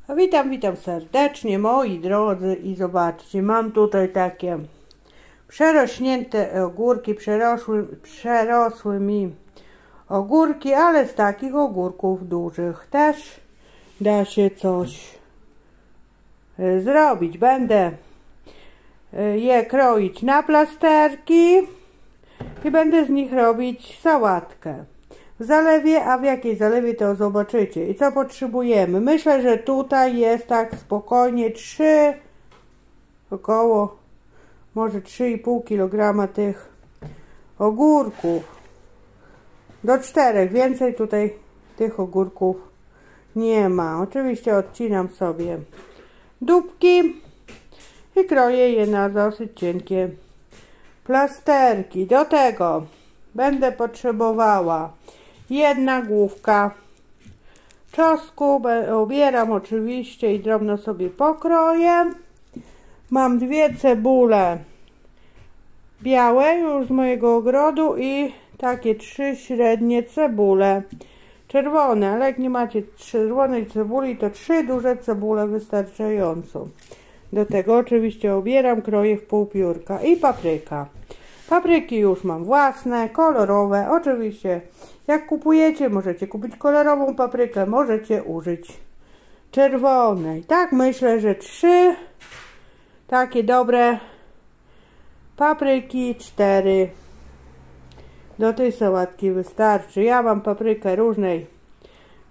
Witam serdecznie, moi drodzy, i zobaczcie, mam tutaj takie przerośnięte ogórki, przerosły mi ogórki, ale z takich ogórków dużych też da się coś zrobić. Będę je kroić na plasterki i będę z nich robić sałatkę w zalewie, a w jakiej zalewie to zobaczycie. I co potrzebujemy? Myślę, że tutaj jest tak spokojnie około może 3,5 kg tych ogórków. Do 4, więcej tutaj tych ogórków nie ma. Oczywiście odcinam sobie dupki i kroję je na dosyć cienkie plasterki. Do tego będę potrzebowała 1 główka czosnku, obieram oczywiście i drobno sobie pokroję. Mam 2 cebule białe już z mojego ogrodu i takie 3 średnie cebule czerwone, ale jak nie macie czerwonej cebuli, to 3 duże cebule wystarczająco. Do tego oczywiście obieram, kroję w pół piórka i papryka. Papryki już mam własne, kolorowe. Oczywiście jak kupujecie, możecie kupić kolorową paprykę, możecie użyć czerwonej. Tak myślę, że 3 takie dobre papryki, 4 do tej sałatki wystarczy. Ja mam paprykę różnej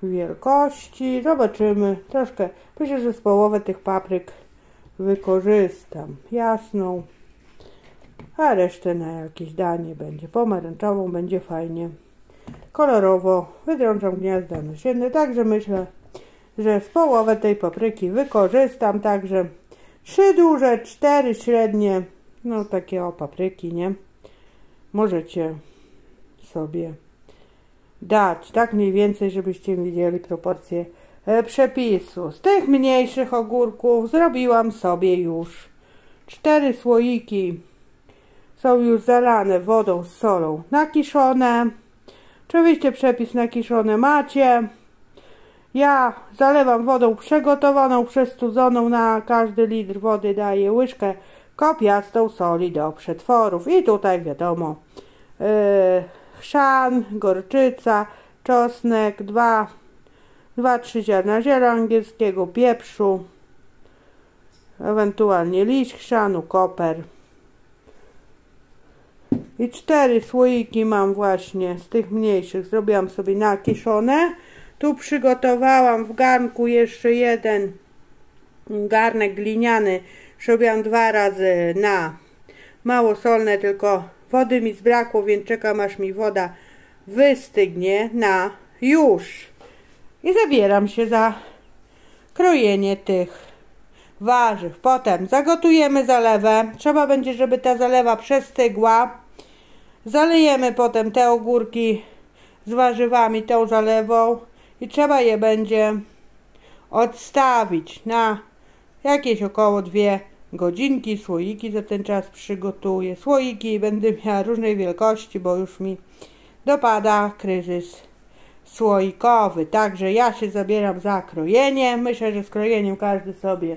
wielkości. Zobaczymy. Troszkę, myślę, że z połowę tych papryk wykorzystam. Jasną. A resztę na jakieś danie będzie. Pomarańczową będzie fajnie. Kolorowo wydrączam gniazda nasienne. Także myślę, że z połowę tej papryki wykorzystam. Także 3 duże, 4 średnie. No takie papryki, nie? Możecie sobie dać. Tak mniej więcej, żebyście widzieli proporcje przepisu. Z tych mniejszych ogórków zrobiłam sobie już 4 słoiki. Są już zalane wodą z solą, nakiszone. Oczywiście przepis nakiszone macie. Ja zalewam wodą przygotowaną, przestudzoną. Na każdy litr wody daję łyżkę kopiastą soli do przetworów. I tutaj wiadomo, chrzan, gorczyca, czosnek, 2-3 ziarna ziela angielskiego, pieprzu, ewentualnie liść chrzanu, koper. I 4 słoiki mam właśnie z tych mniejszych. Zrobiłam sobie nakiszone. Tu przygotowałam w garnku jeszcze 1 garnek gliniany. Zrobiłam 2 razy na małosolne, tylko wody mi zbrakło, więc czekam aż mi woda wystygnie na już. I zabieram się za krojenie tych warzyw. Potem zagotujemy zalewę. Trzeba będzie, żeby ta zalewa przestygła. Zalejemy potem te ogórki z warzywami tą zalewą i trzeba je będzie odstawić na jakieś około 2 godzinki. Słoiki za ten czas przygotuję. Słoiki będę miała różnej wielkości, bo już mi dopada kryzys słoikowy. Także ja się zabieram za krojenie. Myślę, że z krojeniem każdy sobie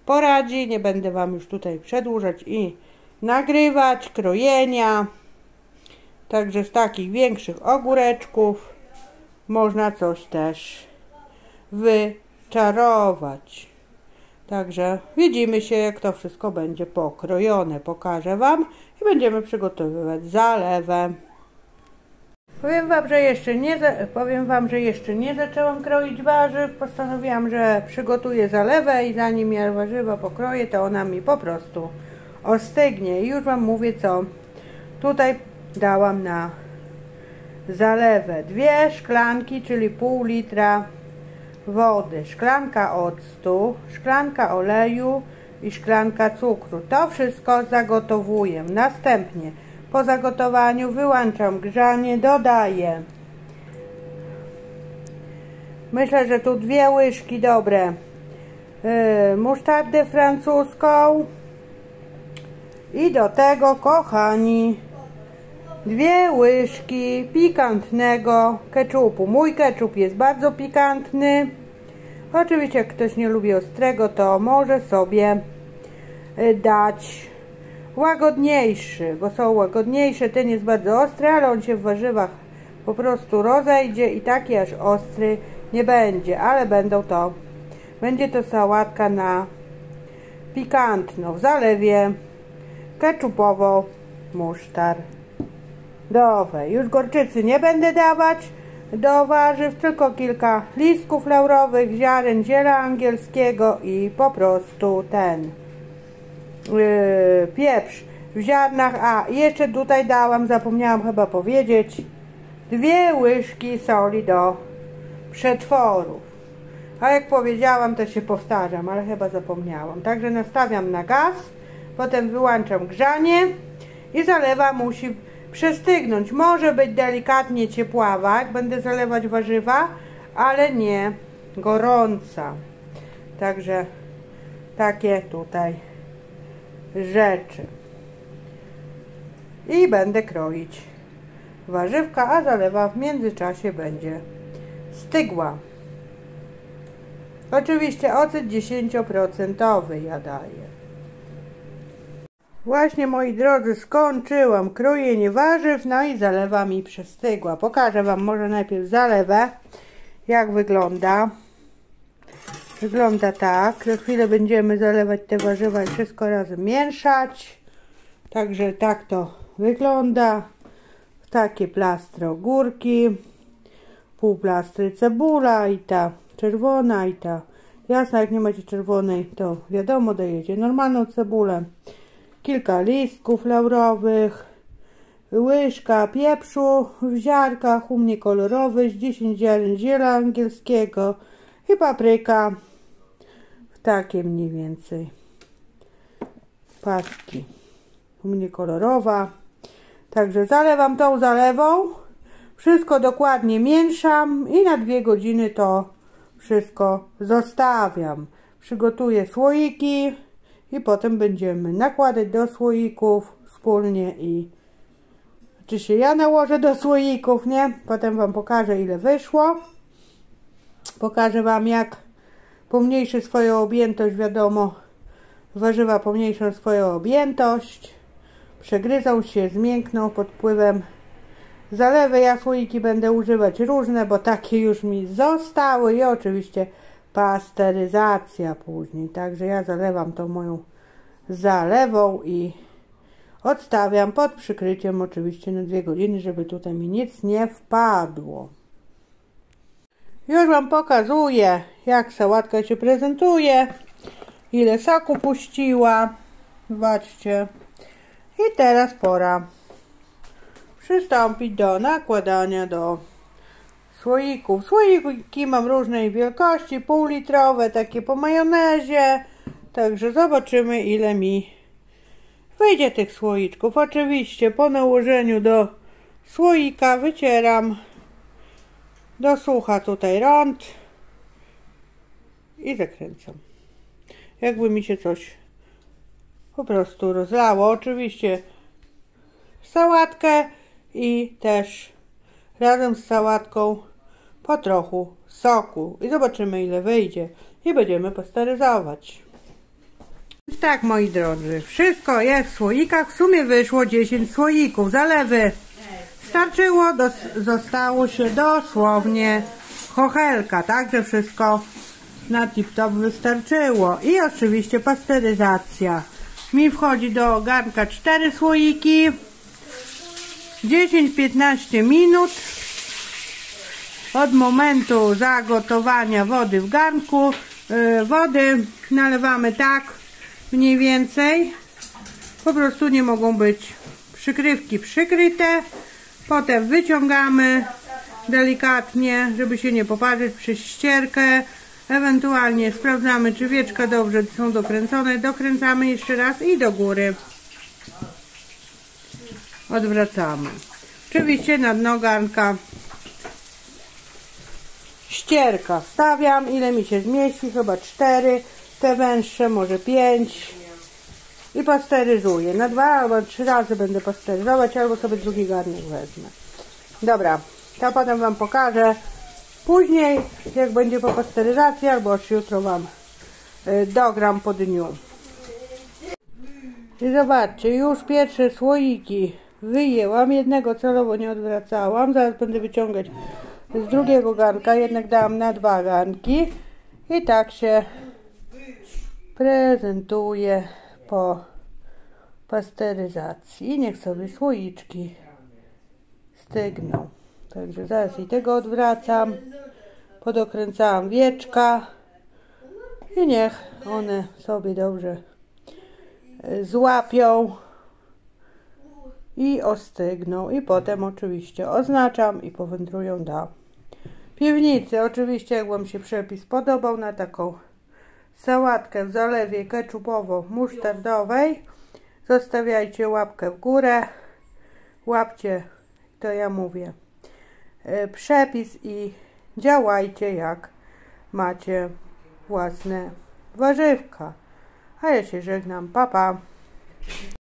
poradzi. Nie będę wam już tutaj przedłużać i nagrywać krojenia. Także z takich większych ogóreczków można coś też wyczarować. Także widzimy się, jak to wszystko będzie pokrojone. Pokażę wam i będziemy przygotowywać zalewę. Powiem wam, że jeszcze nie zaczęłam kroić warzyw. Postanowiłam, że przygotuję zalewę i zanim ja warzywa pokroję, to ona mi po prostu ostygnie. I już wam mówię, co tutaj dałam na zalewę. 2 szklanki, czyli pół litra wody, szklanka octu, szklanka oleju i szklanka cukru. To wszystko zagotowuję. Następnie po zagotowaniu wyłączam grzanie, dodaję, myślę, że tu 2 łyżki dobre musztardę francuską i do tego, kochani, 2 łyżki pikantnego keczupu. Mój keczup jest bardzo pikantny. Oczywiście jak ktoś nie lubi ostrego, to może sobie dać łagodniejszy, bo są łagodniejsze, ten jest bardzo ostry, ale on się w warzywach po prostu rozejdzie i taki aż ostry nie będzie, ale będzie to sałatka na pikantno w zalewie keczupowo-musztardowej. Już gorczycy nie będę dawać do warzyw, tylko kilka listków laurowych, ziaren ziela angielskiego i po prostu ten pieprz w ziarnach. A jeszcze tutaj dałam, zapomniałam chyba powiedzieć, 2 łyżki soli do przetworów. A jak powiedziałam, to się powtarzam, ale chyba zapomniałam. Także nastawiam na gaz, potem wyłączam grzanie i zalewa musi przestygnąć. Może być delikatnie ciepława, jak będę zalewać warzywa, ale nie gorąca. Także takie tutaj rzeczy. I będę kroić warzywka, a zalewa w międzyczasie będzie stygła. Oczywiście ocet 10% ja daję. Właśnie, moi drodzy, skończyłam krojenie warzyw, no i zalewa mi przestygła. Pokażę wam może najpierw zalewę, jak wygląda. Wygląda tak. Za chwilę będziemy zalewać te warzywa i wszystko razem mieszać. Także tak to wygląda. Takie plastry ogórki, pół plastry cebula i ta czerwona i ta jasna. Jak nie macie czerwonej, to wiadomo, dajecie normalną cebulę. Kilka listków laurowych, łyżka pieprzu w ziarkach, u mnie kolorowy, 10 ziaren ziela angielskiego i papryka w takie mniej więcej paski, u mnie kolorowa. Także zalewam tą zalewą, wszystko dokładnie mieszam i na 2 godziny to wszystko zostawiam. Przygotuję słoiki i potem będziemy nakładać do słoików wspólnie i oczywiście ja nałożę do słoików, nie? Potem wam pokażę, ile wyszło. Pokażę wam, jak pomniejszy swoją objętość, wiadomo, warzywa pomniejszą swoją objętość, przegryzą się, zmiękną pod wpływem zalewy. Ja słoiki będę używać różne, bo takie już mi zostały i oczywiście pasteryzacja później. Także ja zalewam tą moją zalewą i odstawiam pod przykryciem oczywiście na 2 godziny, żeby tutaj mi nic nie wpadło. Już wam pokazuję, jak sałatka się prezentuje, ile soku puściła. Zobaczcie. I teraz pora przystąpić do nakładania do słoików. Słoiki mam różnej wielkości, półlitrowe, takie po majonezie. Także zobaczymy, ile mi wyjdzie tych słoiczków. Oczywiście po nałożeniu do słoika wycieram do sucha tutaj rąd i zakręcam. Jakby mi się coś po prostu rozlało. Oczywiście sałatkę i też razem z sałatką po trochu soku. I zobaczymy, ile wyjdzie. I będziemy pasteryzować. Tak, moi drodzy, wszystko jest w słoikach. W sumie wyszło 10 słoików. Zalewy starczyło, zostało się dosłownie chochelka. Także wszystko na tip-top wystarczyło. I oczywiście pasteryzacja. Mi wchodzi do garnka 4 słoiki. 10-15 minut od momentu zagotowania wody w garnku. Wody nalewamy tak mniej więcej. Po prostu nie mogą być przykrywki przykryte. Potem wyciągamy delikatnie, żeby się nie poparzyć, przez ścierkę. Ewentualnie sprawdzamy, czy wieczka dobrze są dokręcone. Dokręcamy jeszcze raz i do góry odwracamy. Oczywiście na dno garnka ścierka wstawiam, ile mi się zmieści, chyba 4, te węższe może 5 i pasteryzuję. Na 2 albo 3 razy będę pasteryzować, albo sobie drugi garnek wezmę. Dobra, to potem wam pokażę, Później, jak będzie po pasteryzacji, albo już jutro Wam dogram po dniu. I zobaczcie, już pierwsze słoiki wyjęłam. Jednego celowo nie odwracałam. Zaraz będę wyciągać z drugiego garnka. Jednak dałam na 2 garnki. I tak się prezentuje po pasteryzacji. I niech sobie słoiczki stygną. Także zaraz i tego odwracam. Podokręcałam wieczka. I niech one sobie dobrze złapią i ostygną. I potem oczywiście oznaczam i powędrują do piwnicy. Oczywiście, jak Wam się przepis podobał, na taką sałatkę w zalewie keczupowo-musztardowej zostawiajcie łapkę w górę. Łapcie, to ja mówię, przepis i działajcie, jak macie własne warzywka. A ja się żegnam. Pa, pa.